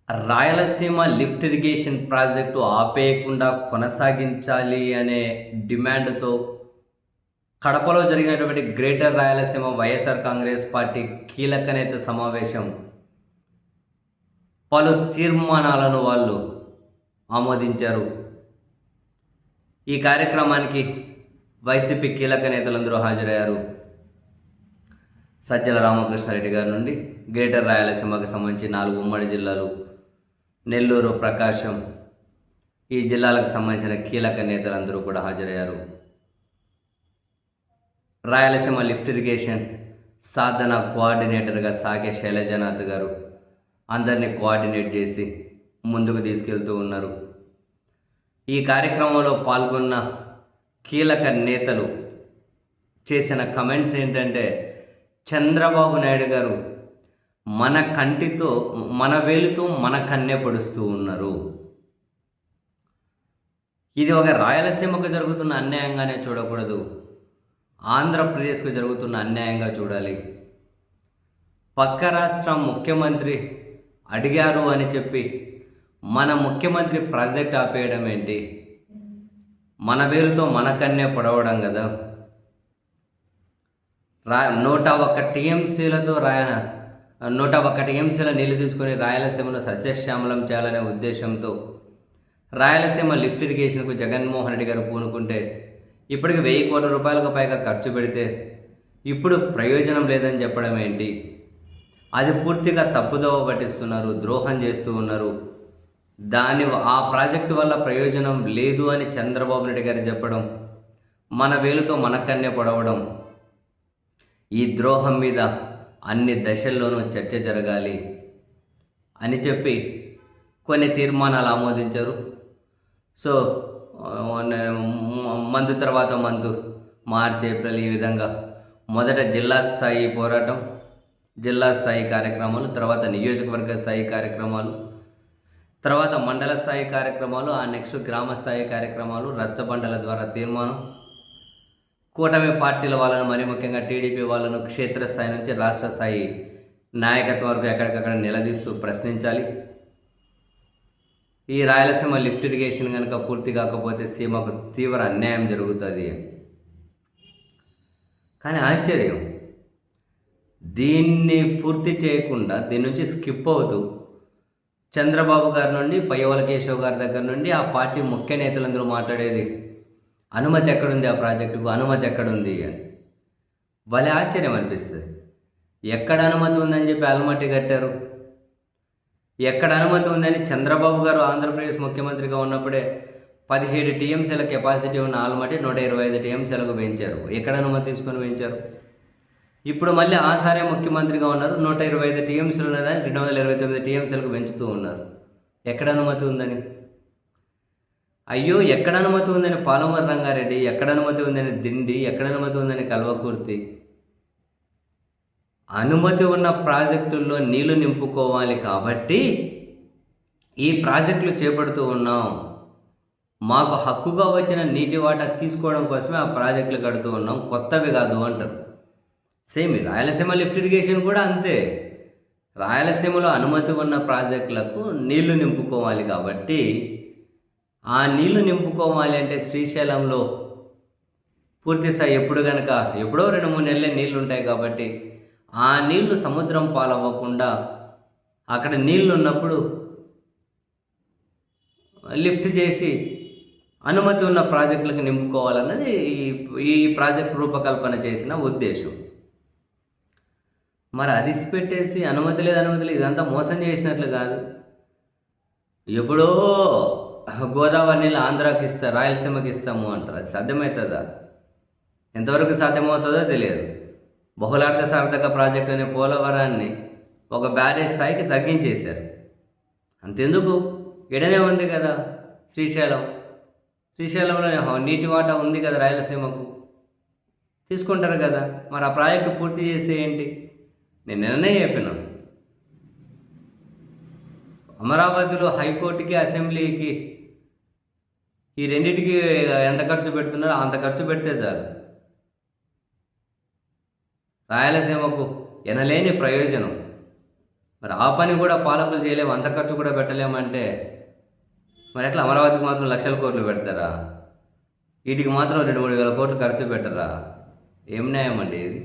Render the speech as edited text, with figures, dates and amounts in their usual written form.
Rayalaseema lift irrigation project ఆపేయకుండా కొనసాగించాలి అనే డిమాండ్‌తో కడపలో జరిగినటువంటి గ్రేటర్ రాయలసీమ వైఎస్ఆర్ కాంగ్రెస్ పార్టీ కీలక నేత సమావేశం పలు తీర్మానాలను వాళ్ళు ఆమోదించారు. ఈ కార్యక్రమానికి వైసీపీ కీలక నేతలందరూ హాజరయ్యారు. సజ్జల రామకృష్ణారెడ్డి గారి నుండి గ్రేటర్ రాయలసీమకు సంబంధించి 4 ఉమ్మడి జిల్లాలు, నెల్లూరు, ప్రకాశం, ఈ జిల్లాలకు సంబంధించిన కీలక నేతలందరూ కూడా హాజరయ్యారు. రాయలసీమ లిఫ్ట్ ఇరిగేషన్ సాధన కోఆర్డినేటర్గా సాగే శైలజానాథ్ గారు అందరినీ కోఆర్డినేట్ చేసి ముందుకు తీసుకెళ్తూ ఉన్నారు. ఈ కార్యక్రమంలో పాల్గొన్న కీలక నేతలు చేసిన కమెంట్స్ ఏంటంటే, చంద్రబాబు నాయుడు గారు మన వేలుతో మన కన్నె పొడుస్తూ ఉన్నారు. ఇది ఒక రాయలసీమకు జరుగుతున్న అన్యాయంగానే చూడకూడదు, ఆంధ్రప్రదేశ్కు జరుగుతున్న అన్యాయంగా చూడాలి. పక్క రాష్ట్రం ముఖ్యమంత్రి అడిగారు అని చెప్పి మన ముఖ్యమంత్రి ప్రాజెక్ట్ ఆపేయడం ఏంటి? మన వేలుతో మన కన్నే పొడవడం కదా. 101 టీఎంసీలతో 101 టీఎంసీల నీళ్లు తీసుకొని రాయలసీమలో సస్యశ్యామలం చేయాలనే ఉద్దేశంతో రాయలసీమ లిఫ్ట్ ఇరిగేషన్కు జగన్మోహన్ రెడ్డి గారు పూనుకుంటే ఇప్పటికి 1000 కోట్ల రూపాయలకు పైగా ఖర్చు పెడితే ఇప్పుడు ప్రయోజనం లేదని చెప్పడం ఏంటి? అది పూర్తిగా తప్పుదోవ పట్టిస్తున్నారు, ద్రోహం చేస్తూ ఉన్నారు. ఆ ప్రాజెక్టు వల్ల ప్రయోజనం లేదు అని చంద్రబాబు నాయుడు గారు చెప్పడం, మన వేలుతో మన కన్నే పొడవడం, ఈ ద్రోహం మీద అన్ని దశల్లోనూ చర్చ జరగాలి అని చెప్పి కొన్ని తీర్మానాలు ఆమోదించారు. సో మంత్ తర్వాత మంత్, మార్చ్, ఏప్రిల్, ఈ విధంగా మొదట జిల్లా స్థాయి పోరాటం, జిల్లా స్థాయి కార్యక్రమాలు, తర్వాత నియోజకవర్గ స్థాయి కార్యక్రమాలు, తర్వాత మండల స్థాయి కార్యక్రమాలు, ఆ నెక్స్ట్ గ్రామ స్థాయి కార్యక్రమాలు, రచ్చబండల ద్వారా తీర్మానం, కూటమి పార్టీల వాళ్ళను, మరి ముఖ్యంగా టీడీపీ వాళ్ళను క్షేత్రస్థాయి నుంచి రాష్ట్ర స్థాయి నాయకత్వం వరకు ఎక్కడికక్కడ నిలదీస్తూ ప్రశ్నించాలి. ఈ రాయలసీమ లిఫ్ట్ ఇరిగేషన్ కనుక పూర్తి కాకపోతే సీమకు తీవ్ర అన్యాయం జరుగుతుంది. కానీ ఆశ్చర్యం, దీన్ని పూర్తి చేయకుండా దీని నుంచి స్కిప్ అవుతూ చంద్రబాబు గారి నుండి, పయ్యవల కేశవ్ గారి దగ్గర నుండి ఆ పార్టీ ముఖ్య నేతలందరూ మాట్లాడేది అనుమతి ఎక్కడుంది, ఆ ప్రాజెక్టుకు అనుమతి ఎక్కడుంది అని. భలే ఆశ్చర్యం అనిపిస్తుంది. ఎక్కడ అనుమతి ఉందని చెప్పి ఆల్మట్టి కట్టారు. ఎక్కడ అనుమతి ఉందని చంద్రబాబు గారు ఆంధ్రప్రదేశ్ ముఖ్యమంత్రిగా ఉన్నప్పుడే 17 టీఎంసీల కెపాసిటీ ఉన్న ఆల్మట్టి 125 టీఎంసీలకు పెంచారు. ఎక్కడ అనుమతి తీసుకొని పెంచారు? ఇప్పుడు మళ్ళీ ఆసారే ముఖ్యమంత్రిగా ఉన్నారు, 125 టీఎంసీలు ఉన్నదాన్ని 229 టీఎంసీలకు పెంచుతూ ఉన్నారు. ఎక్కడ అనుమతి ఉందని? అయ్యో, ఎక్కడ అనుమతి ఉందని పాలమూరు రంగారెడ్డి, ఎక్కడ అనుమతి ఉందని దిండి, ఎక్కడ అనుమతి ఉందని కల్వకుర్తి. అనుమతి ఉన్న ప్రాజెక్టుల్లో నీళ్లు నింపుకోవాలి కాబట్టి ఈ ప్రాజెక్టులు చేపడుతూ ఉన్నాం. మాకు హక్కుగా వచ్చిన నీటి వాటా తీసుకోవడం కోసమే ఆ ప్రాజెక్టులు కడుతూ ఉన్నాం, కొత్తవి కాదు అంటారు. సేమ్ రాయలసీమ లిఫ్ట్ ఇరిగేషన్ కూడా అంతే. రాయలసీమలో అనుమతి ఉన్న ప్రాజెక్టులకు నీళ్లు నింపుకోవాలి కాబట్టి, ఆ నీళ్లు నింపుకోవాలి అంటే శ్రీశైలంలో పూర్తి స్థాయి ఎప్పుడో 2-3 నెలలే నీళ్లు ఉంటాయి కాబట్టి ఆ నీళ్లు సముద్రం పాలవ్వకుండా అక్కడ నీళ్లు ఉన్నప్పుడు లిఫ్ట్ చేసి అనుమతి ఉన్న ప్రాజెక్టులకు నింపుకోవాలన్నది ఈ ప్రాజెక్ట్ రూపకల్పన చేసిన ఉద్దేశం. మరి అది పెట్టేసి అనుమతి లేదు, ఇదంతా మోసం చేసినట్లు కాదు. ఎప్పుడో గోదావరి నీళ్ళు ఆంధ్రాకి రాయలసీమకి ఇస్తాము అంటారు. అది సాధ్యమవుతుందా? ఎంతవరకు సాధ్యమవుతుందో తెలియదు. బహుళార్థ సార్థక ప్రాజెక్టు అనే పోలవరాన్ని ఒక బ్యారేజ్ స్థాయికి తగ్గించేశారు. అంతెందుకు, ఎడనే ఉంది కదా శ్రీశైలంలో నీటి వాటా ఉంది కదా రాయలసీమకు, తీసుకుంటారు కదా. మరి ఆ ప్రాజెక్టు పూర్తి చేస్తే ఏంటి? నేను నిన్ననే చెప్పిన, అమరావతిలో హైకోర్టుకి, అసెంబ్లీకి, ఈ రెండింటికి ఎంత ఖర్చు పెడుతున్నారో అంత ఖర్చు పెడితే చాలు. రాయలసీమకు ఎనలేని ప్రయోజనం. మరి ఆ పని కూడా పాలకులు చేయలేము, అంత ఖర్చు కూడా పెట్టలేమంటే మరి ఎట్లా? అమరావతికి మాత్రం లక్షల కోట్లు పెడతారా? వీటికి మాత్రం 2-3 వేల కోట్లు ఖర్చు పెట్టరా? ఏం న్యాయం అండి ఇది?